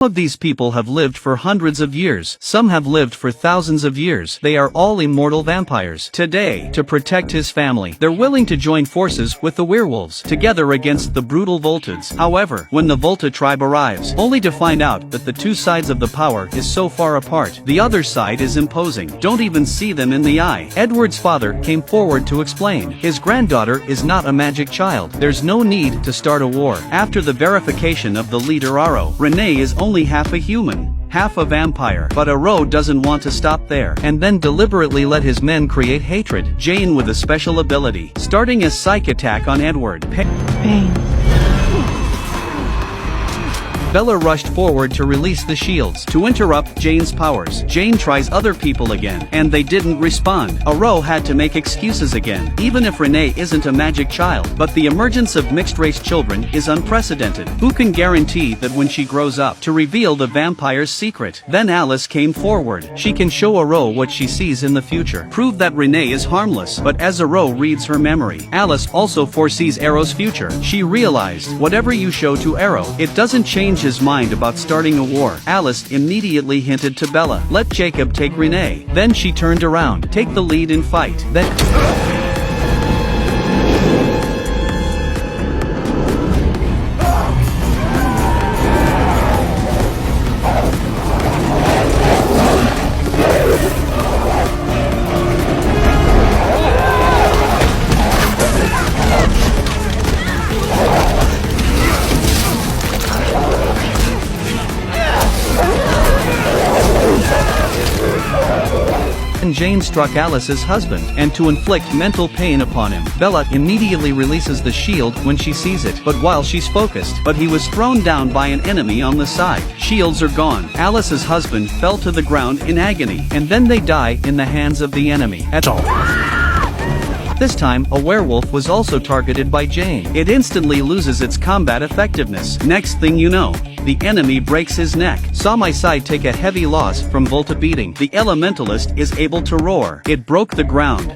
Some of these people have lived for hundreds of years, some have lived for thousands of years. They are all immortal vampires. Today, to protect his family, they're willing to join forces with the werewolves, together against the brutal Voltids. However, when the Volta tribe arrives, only to find out that the two sides of the power is so far apart, the other side is imposing. Don't even see them in the eye. Edward's father came forward to explain. His granddaughter is not a magic child. There's no need to start a war. After the verification of the leader Aro, Renee is only half a human, half a vampire. But Aro doesn't want to stop there, and then deliberately let his men create hatred. Jane with a special ability, starting a psych attack on Edward. Pain. Bella rushed forward to release the shields to interrupt Jane's powers. Jane tries other people again, and they didn't respond. Aro had to make excuses again, even if Renee isn't a magic child. But the emergence of mixed-race children is unprecedented. Who can guarantee that when she grows up to reveal the vampire's secret? Then Alice came forward. She can show Aro what she sees in the future, prove that Renee is harmless. But as Aro reads her memory, Alice also foresees Aro's future. She realized, whatever you show to Aro, it doesn't change his mind about starting a war. Alice immediately hinted to Bella, let Jacob take Renee. Then she turned around, take the lead in fight. Then Jane struck Alice's husband, and to inflict mental pain upon him, Bella immediately releases the shield when she sees it. But while she's focused, he was thrown down by an enemy on the side. Shields are gone. Alice's husband fell to the ground in agony, and then they die in the hands of the enemy. This time, a werewolf was also targeted by Jane. It instantly loses its combat effectiveness. Next thing you know, the enemy breaks his neck. Saw my side take a heavy loss from Volta beating. The elementalist is able to roar. It broke the ground.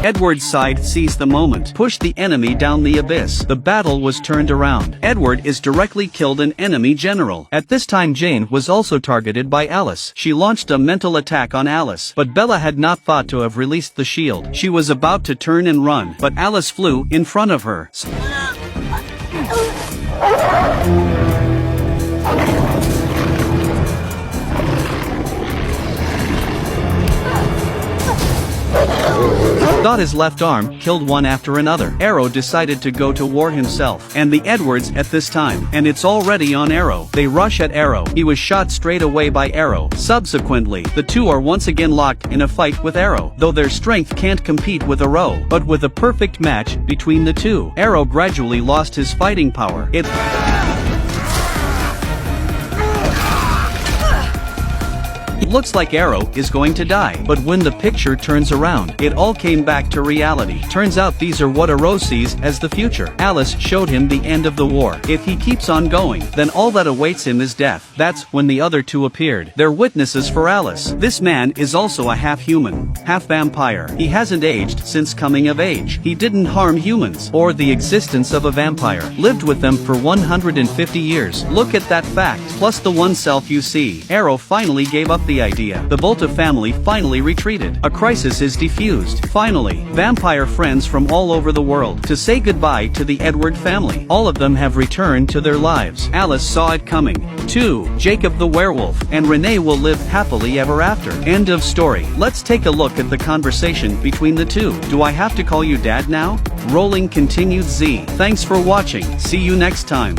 Edward's side seized the moment, pushed the enemy down the abyss. The battle was turned around. Edward is directly killed an enemy general. At this time Jane was also targeted by Alice. She launched a mental attack on Alice, but Bella had not thought to have released the shield. She was about to turn and run, but Alice flew in front of her. Got his left arm, killed one after another. Aro decided to go to war himself, and the Edwards at this time, and it's already on Aro. They rush at Aro. He was shot straight away by Aro. Subsequently, the two are once again locked in a fight with Aro, though their strength can't compete with Aro. But with a perfect match between the two, Aro gradually lost his fighting power. It looks like Aro is going to die, but when the picture turns around, it all came back to reality. Turns out these are what Aro sees as the future. Alice showed him the end of the war. If he keeps on going, then all that awaits him is death. That's when the other two appeared. They're witnesses for Alice. This man is also a half-human, half-vampire. He hasn't aged since coming of age. He didn't harm humans, or the existence of a vampire. Lived with them for 150 years. Look at that fact, plus the one self you see. Aro finally gave up the idea. The Volta family finally retreated. A crisis is defused. Finally, vampire friends from all over the world to say goodbye to the Edward family. All of them have returned to their lives. Alice saw it coming. 2. Jacob the werewolf and Renee will live happily ever after. End of story. Let's take a look at the conversation between the two. Do I have to call you dad now? Rolling continued Z. Thanks for watching. See you next time.